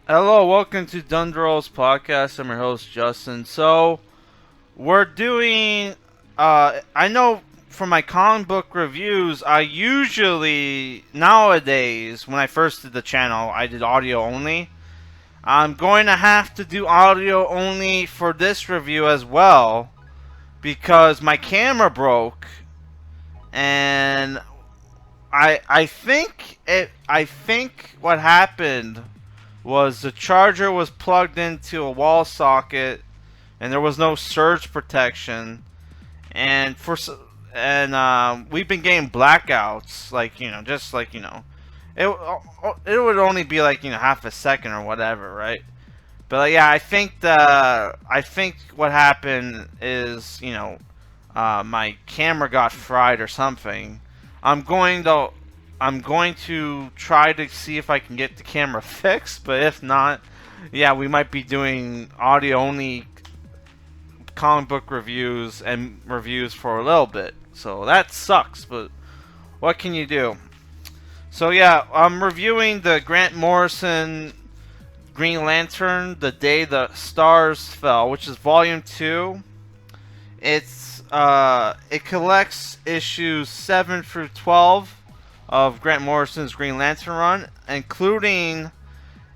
Hello, welcome to Dundrol's podcast. I'm your host, Justin. So, we're doing, I know for my comic book reviews, I usually, nowadays, when I first did the channel, I did audio only. I'm going to have to do audio only for this review as well, because my camera broke, and I think what happened was the charger was plugged into a wall socket and there was no surge protection, and we've been getting blackouts, like, just like, it it would only be like, half a second or whatever, right? But yeah, I think what happened is, my camera got fried or something. I'm going to I'm going to try to see if I can get the camera fixed, but if not, yeah, we might be doing audio only comic book reviews and reviews for a little bit. So that sucks, but what can you do? So yeah, I'm reviewing the Grant Morrison Green Lantern, The Day the Stars Fell, which is volume 2. It collects issues 7 through 12 of Grant Morrison's Green Lantern run, including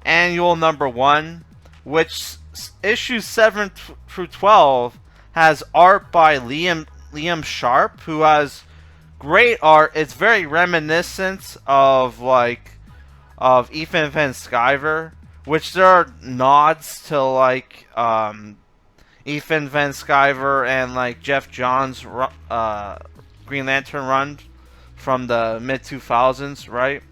annual number 1, which issues 7 through 12 has art by Liam Sharp, who has great art. It's very reminiscent of Ethan Van Sciver, which there are nods to Ethan Van Sciver and like Jeff Johns' Green Lantern run from the mid 2000s, right?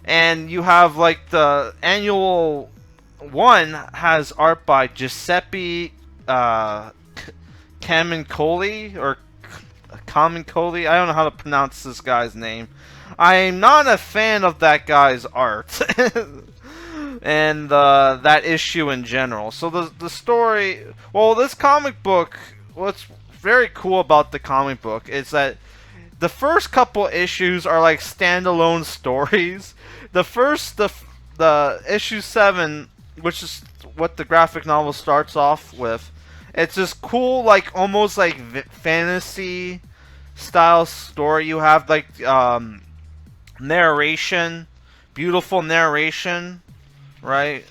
And you have like the annual one has art by Giuseppe Camuncoli or Camuncoli. I don't know how to pronounce this guy's name. I'm not a fan of that guy's art and that issue in general. So the story, well, this comic book, what's very cool about the comic book is that the first couple issues are like standalone stories. The issue 7, which is what the graphic novel starts off with, it's this cool, like almost like fantasy style story. You have like narration, beautiful narration, right,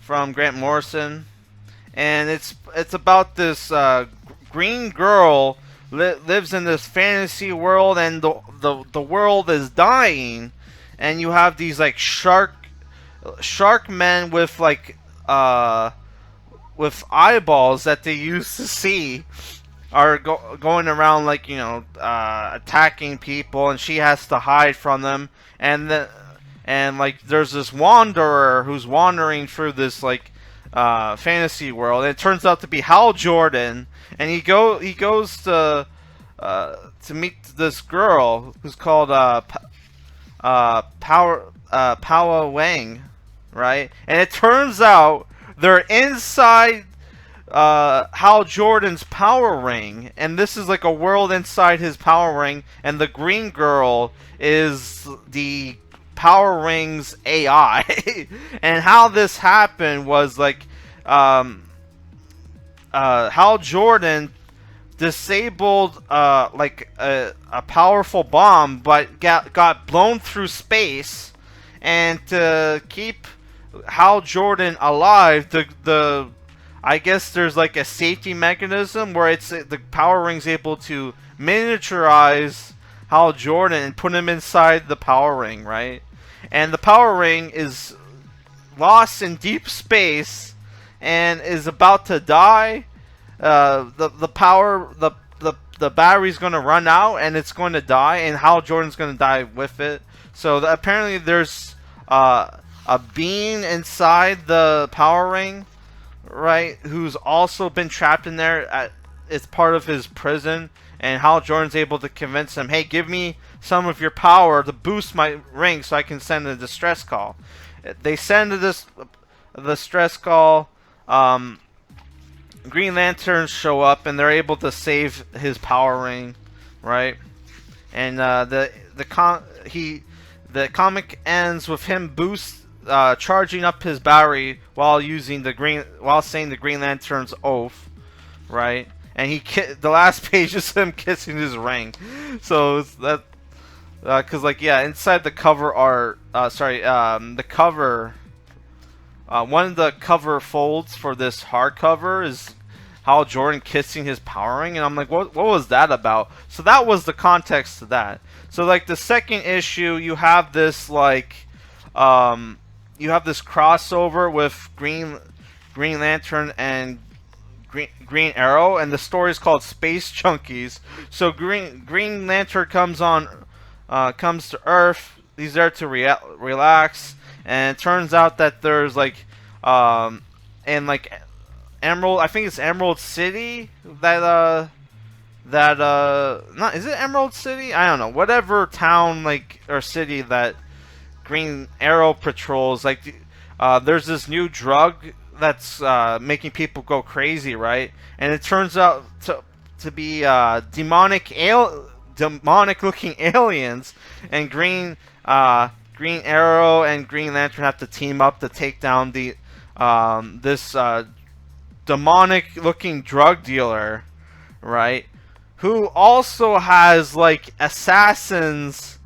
from Grant Morrison, and it's about this green girl lives in this fantasy world, and the world is dying, and you have these like shark men with with eyeballs that they use to see are going around, like, attacking people, and she has to hide from them, and like there's this wanderer who's wandering through this like fantasy world, and it turns out to be Hal Jordan, and he goes to meet this girl who's called Power Wang, right? And it turns out they're inside Hal Jordan's power ring, and this is like a world inside his power ring, and the green girl is the power ring's AI. And how this happened was like Hal Jordan disabled like a powerful bomb, but got blown through space, and to keep Hal Jordan alive, the I guess there's like a safety mechanism where it's the power ring's able to miniaturize Hal Jordan and put him inside the power ring, right? And the power ring is lost in deep space and is about to die. The battery's going to run out and it's going to die, and Hal Jordan's going to die with it. So apparently there's a being inside the power ring, right, who's also been trapped in there. It's part of his prison, and Hal Jordan's able to convince him, hey, give me some of your power to boost my ring so I can send a distress call. They send the stress call. Green Lanterns show up, and they're able to save his power ring, right? And the comic ends with him charging up his battery while saying the Green Lantern's oath, right? And the last page is him kissing his ring. So it's that, because like yeah, inside the cover art, the cover, one of the cover folds for this hardcover is Hal Jordan kissing his Power Ring, and I'm like, what was that about? So that was the context to that. So like the second issue, you have this like, you have this crossover with Green Lantern and Green Arrow, and the story is called Space Junkies. So Green Lantern comes to Earth. He's there to relax, and it turns out that there's like, and like Emerald, I think it's Emerald City not, is it Emerald City? I don't know. Whatever town like or city that Green Arrow patrols, like there's this new drug that's making people go crazy, right? And it turns out to be demonic looking aliens, and Green Arrow and Green Lantern have to team up to take down the this demonic looking drug dealer, right? Who also has like assassins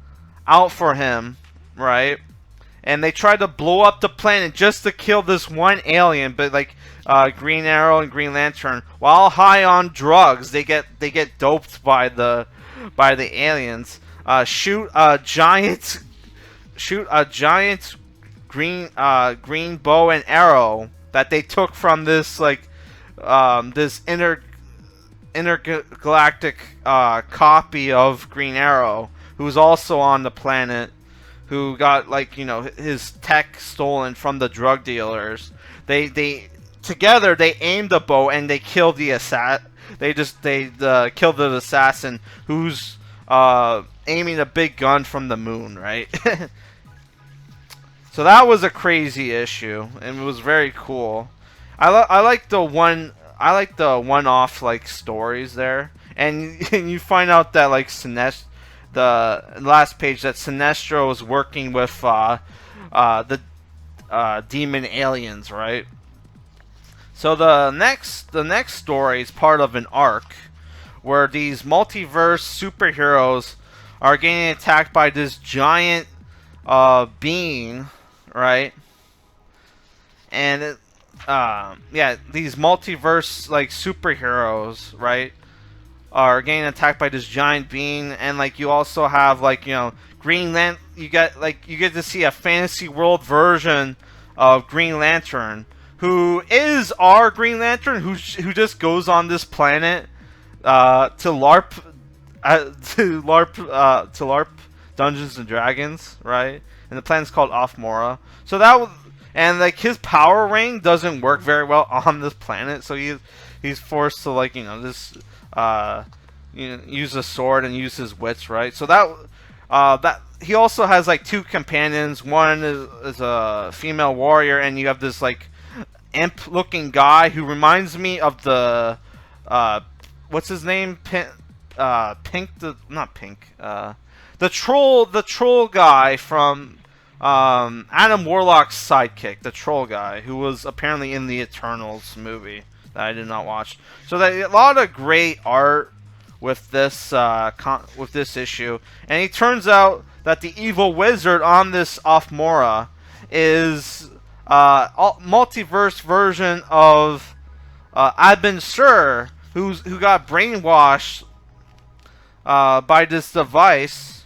out for him, right? And they try to blow up the planet just to kill this one alien, but like Green Arrow and Green Lantern, while high on drugs, they get doped by the aliens. Shoot a giant green bow and arrow that they took from this like this intergalactic copy of Green Arrow, who's also on the planet, who got like, you know, his tech stolen from the drug dealers. They together they aimed the bow and they killed the killed the assassin who's aiming a big gun from the moon, right? So that was a crazy issue, and it was very cool. I like the one-off like stories there, and you find out that like the last page that Sinestro is working with the demon aliens, right? So the next story is part of an arc where these multiverse superheroes are getting attacked by this giant being, right? And yeah, these multiverse like superheroes, right, are getting attacked by this giant being, and like you also have like, you know, you get to see a fantasy world version of Green Lantern, who is our Green Lantern, who just goes on this planet to LARP Dungeons and Dragons, right? And the planet's called Offmora. So that was, and like his power ring doesn't work very well on this planet, so he's forced to like, you know, this use a sword and use his wits, right? So that he also has like two companions. One is a female warrior, and you have this like imp-looking guy who reminds me of the what's his name? The troll guy from Adam Warlock's sidekick, the troll guy, who was apparently in the Eternals movie that I did not watch. So a lot of great art with this issue, and it turns out that the evil wizard on this Offmora is a multiverse version of Abin Sur, who got brainwashed by this device,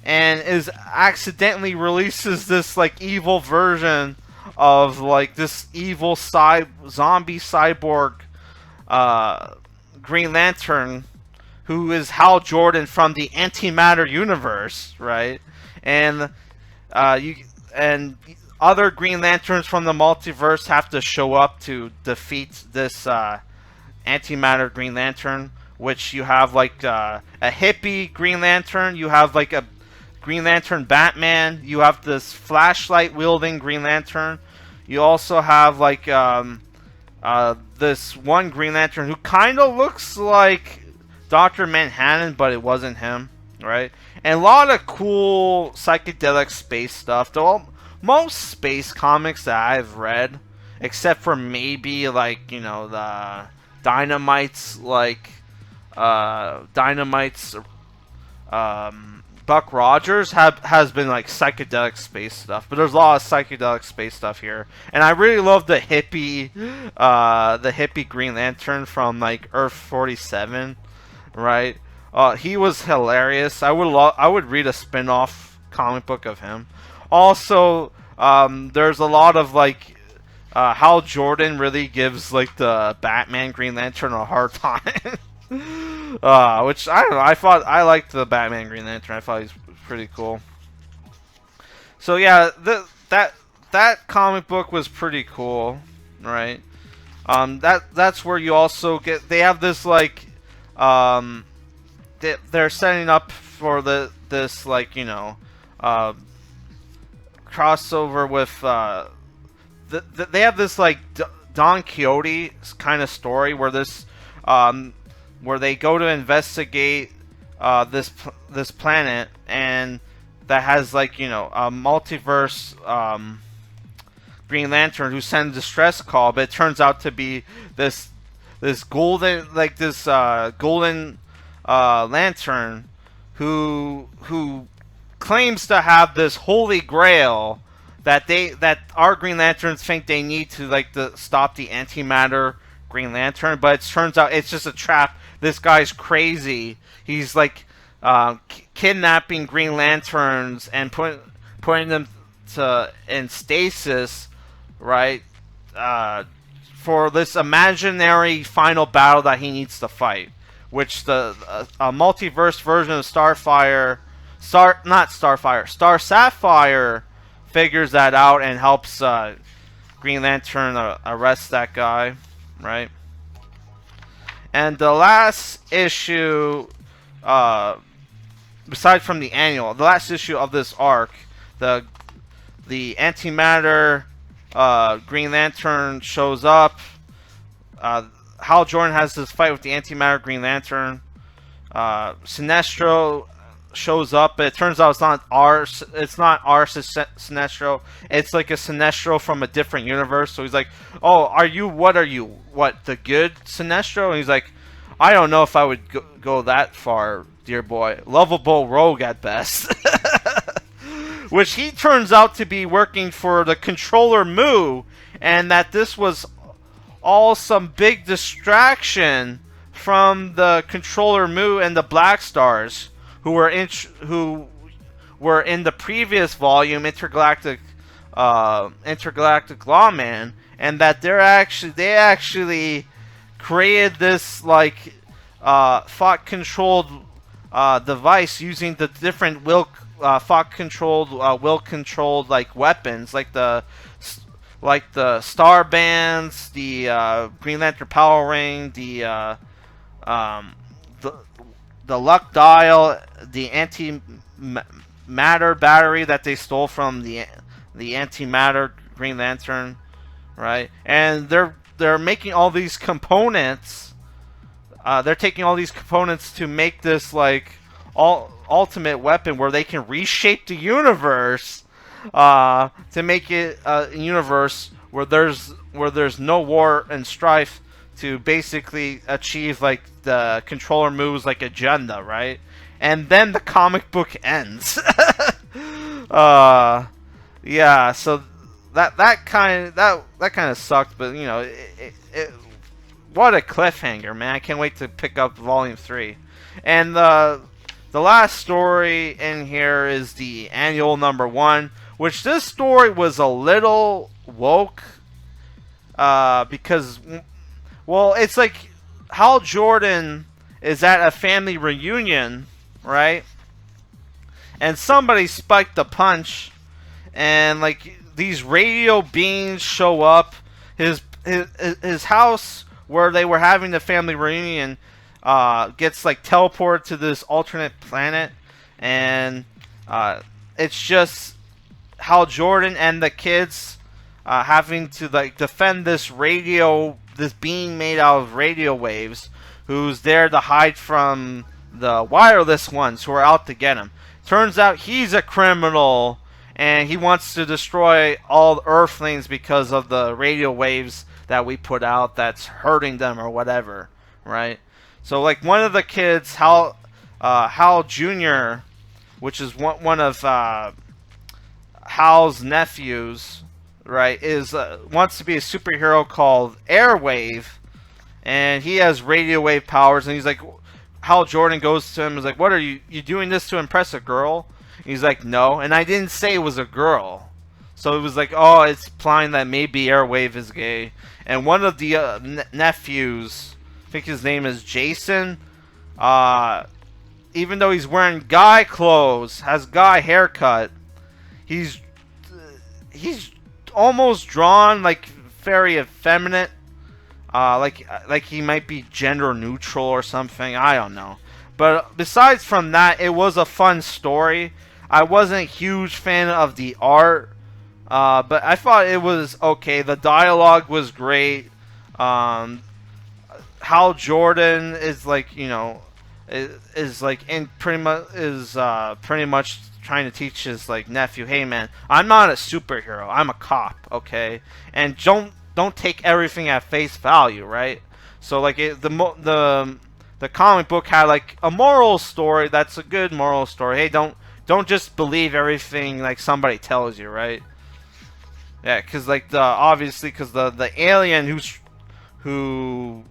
and accidentally releases this like evil version of like this evil zombie cyborg Green Lantern, who is Hal Jordan from the Antimatter universe, right? And other Green Lanterns from the multiverse have to show up to defeat this Antimatter Green Lantern, which you have like a hippie Green Lantern, you have like a Green Lantern Batman, you have this flashlight wielding Green Lantern, you also have like this one Green Lantern who kind of looks like Dr. Manhattan, but it wasn't him, right? And a lot of cool psychedelic space stuff. most space comics that I've read, except for maybe like the Dynamite's Dynamite's Buck Rogers has been like psychedelic space stuff, but there's a lot of psychedelic space stuff here, and I really love the hippie Green Lantern from like Earth 47, right? He was hilarious. I would read a spin-off comic book of him. Also, there's a lot of like Hal Jordan really gives like the Batman Green Lantern a hard time. Which I don't know. I liked the Batman Green Lantern. I thought he was pretty cool. So yeah, that comic book was pretty cool, right? That's where you also get. They have this like, they're setting up for this like crossover with they have this like Don Quixote kind of story where this where they go to investigate this planet, and that has like a multiverse Green Lantern who sends a distress call, but it turns out to be this golden golden lantern who claims to have this holy grail that our Green Lanterns think they need to stop the antimatter Green Lantern, but it turns out it's just a trap. This guy's crazy. He's like kidnapping Green Lanterns and putting them in stasis, right? For this imaginary final battle that he needs to fight, which the multiverse version of Star Sapphire figures that out and helps Green Lantern arrest that guy, right? And the last issue, aside from the annual, the last issue of this arc, the antimatter Green Lantern shows up. Hal Jordan has this fight with the antimatter Green Lantern. Sinestro shows up, but it turns out it's not our Sinestro. It's like a Sinestro from a different universe. So he's like, "Oh, what are you? What, the good Sinestro?" And he's like, "I don't know if I would go that far, dear boy. Lovable rogue at best." Which he turns out to be working for the Controller Mu, and that this was all some big distraction from the Controller Mu and the Black Stars, who were in the previous volume, Intergalactic Lawman, and that they actually created this like thought controlled device using the different thought controlled will controlled like weapons, like the star bands, the Green Lantern power ring, the luck dial, the antimatter battery that they stole from the antimatter Green Lantern, right? And they're making all these components. They're taking all these components to make this like ultimate weapon where they can reshape the universe to make it a universe where there's no war and strife, to basically achieve like the Controller Mu's like agenda, right? And then the comic book ends. Yeah, so that kind of sucked, but what a cliffhanger, man! I can't wait to pick up Volume 3. And the last story in here is the annual #1, which this story was a little woke, because, well, it's like Hal Jordan is at a family reunion, right? And somebody spiked the punch, and like these radio beings show up. His house where they were having the family reunion gets like teleported to this alternate planet, and it's just Hal Jordan and the kids having to like defend this being made out of radio waves, who's there to hide from the wireless ones who are out to get him. Turns out he's a criminal, and he wants to destroy all Earthlings because of the radio waves that we put out that's hurting them or whatever, right? So like one of the kids, Hal Jr., which is one of Hal's nephews, right, is wants to be a superhero called Airwave, and he has radio wave powers, and he's like, Hal Jordan goes to him and is like, what are you doing this to impress a girl? And he's like, no, and I didn't say it was a girl. So it was like, oh, it's implying that maybe Airwave is gay. And one of the nephews, I think his name is Jason, even though he's wearing guy clothes, has guy haircut, he's almost drawn like very effeminate. Like he might be gender neutral or something. I don't know. But besides from that, it was a fun story. I wasn't a huge fan of the art, but I thought it was okay. The dialogue was great. Hal Jordan is like, you know, is like in pretty much trying to teach his like nephew, hey man, I'm not a superhero. I'm a cop, okay? And don't take everything at face value, right? So like the comic book had like a moral story. That's a good moral story. Hey, don't just believe everything like somebody tells you, right? Yeah, because like the alien who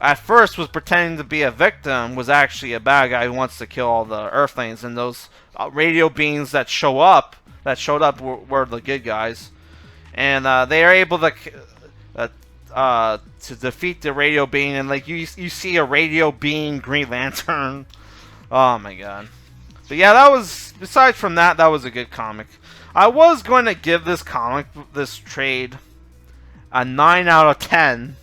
at first was pretending to be a victim was actually a bad guy who wants to kill all the Earthlings, and those radio beings that showed up were the good guys, and they are able to defeat the radio being, and like you see a radio being Green Lantern. Oh my god. But yeah, besides from that, that was a good comic. I was going to give this trade a 9 out of 10,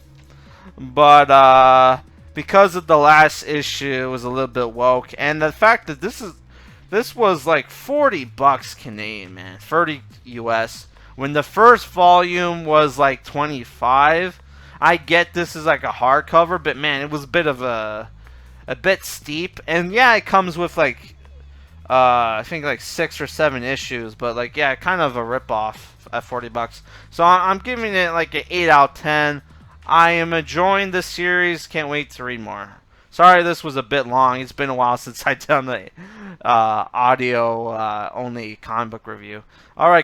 but because of the last issue, it was a little bit woke, and the fact that this was like $40 Canadian, man, 30 US. When the first volume was like 25, I get this is like a hardcover, but man, it was a bit steep. And yeah, it comes with like I think like 6 or 7 issues, but like yeah, kind of a ripoff at $40. So I'm giving it like an 8 out of 10. I am enjoying the series. Can't wait to read more. Sorry, this was a bit long. It's been a while since I've done the audio only comic book review. All right.